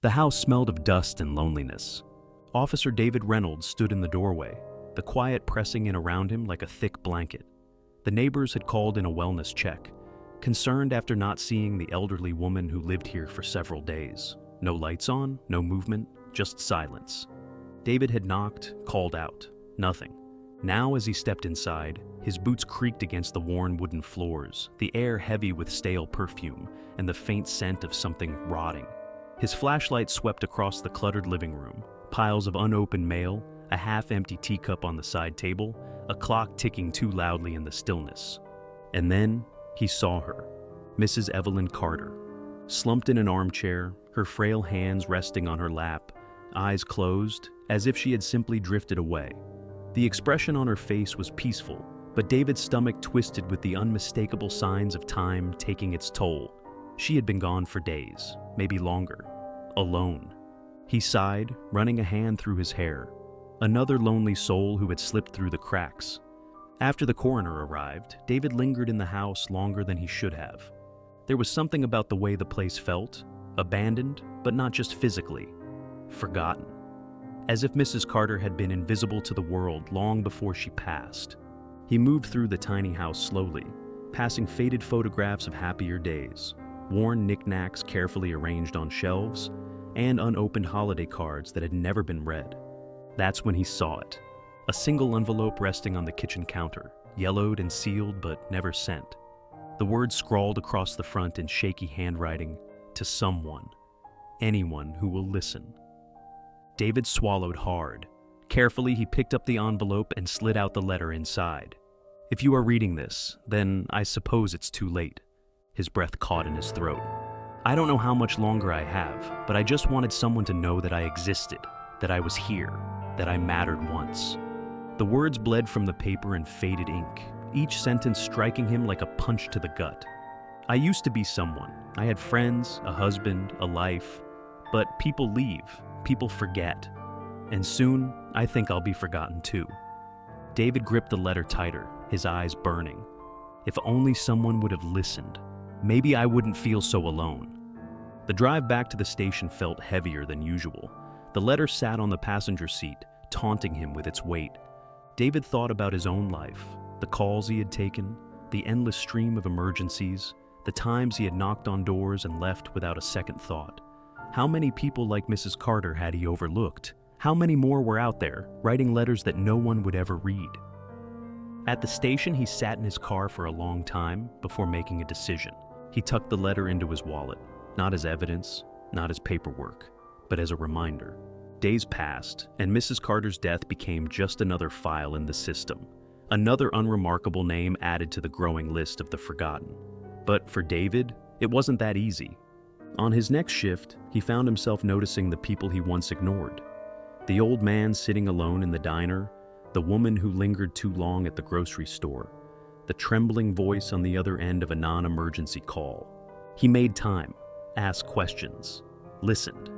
The house smelled of dust and loneliness. Officer David Reynolds stood in the doorway, the quiet pressing in around him like a thick blanket. The neighbors had called in a wellness check, concerned after not seeing the elderly woman who lived here for several days. No lights on, no movement, just silence. David had knocked, called out. Nothing. Now, as he stepped inside, his boots creaked against the worn wooden floors, the air heavy with stale perfume and the faint scent of something rotting. His flashlight swept across the cluttered living room, piles of unopened mail, a half-empty teacup on the side table, a clock ticking too loudly in the stillness. And then he saw her, Mrs. Evelyn Carter, slumped in an armchair, her frail hands resting on her lap, eyes closed, as if she had simply drifted away. The expression on her face was peaceful, but David's stomach twisted with the unmistakable signs of time taking its toll. She had been gone for days, maybe longer, alone. He sighed, running a hand through his hair. Another lonely soul who had slipped through the cracks. After the coroner arrived, David lingered in the house longer than he should have. There was something about the way the place felt, abandoned, but not just physically, forgotten. As if Mrs. Carter had been invisible to the world long before she passed. He moved through the tiny house slowly, passing faded photographs of happier days, worn knickknacks carefully arranged on shelves, and unopened holiday cards that had never been read. That's when he saw it. A single envelope resting on the kitchen counter, yellowed and sealed but never sent. The words scrawled across the front in shaky handwriting, "To someone, anyone who will listen." David swallowed hard. Carefully, he picked up the envelope and slid out the letter inside. "If you are reading this, then I suppose it's too late." His breath caught in his throat. "I don't know how much longer I have, but I just wanted someone to know that I existed, that I was here, that I mattered once." The words bled from the paper in faded ink, each sentence striking him like a punch to the gut. "I used to be someone. I had friends, a husband, a life. But people leave, people forget. And soon, I think I'll be forgotten too." David gripped the letter tighter, his eyes burning. If only someone would have listened. Maybe I wouldn't feel so alone. The drive back to the station felt heavier than usual. The letter sat on the passenger seat, taunting him with its weight. David thought about his own life, the calls he had taken, the endless stream of emergencies, the times he had knocked on doors and left without a second thought. How many people like Mrs. Carter had he overlooked? How many more were out there, writing letters that no one would ever read? At the station, he sat in his car for a long time before making a decision. He tucked the letter into his wallet, not as evidence, not as paperwork, but as a reminder. Days passed, and Mrs. Carter's death became just another file in the system, another unremarkable name added to the growing list of the forgotten. But for David, it wasn't that easy. On his next shift, he found himself noticing the people he once ignored. The old man sitting alone in the diner, the woman who lingered too long at the grocery store, the trembling voice on the other end of a non-emergency call. He made time, asked questions, listened.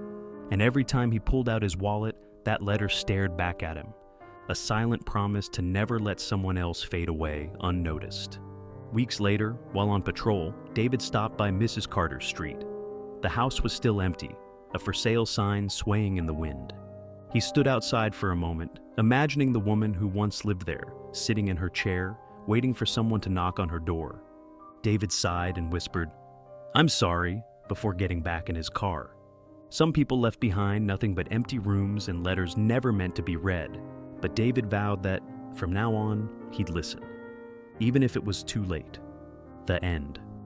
And every time he pulled out his wallet, that letter stared back at him, a silent promise to never let someone else fade away unnoticed. Weeks later, while on patrol, David stopped by Mrs. Carter's street. The house was still empty, a for sale sign swaying in the wind. He stood outside for a moment, imagining the woman who once lived there, sitting in her chair, waiting for someone to knock on her door. David sighed and whispered, "I'm sorry," before getting back in his car. Some people left behind nothing but empty rooms and letters never meant to be read, but David vowed that, from now on, he'd listen, even if it was too late. The end.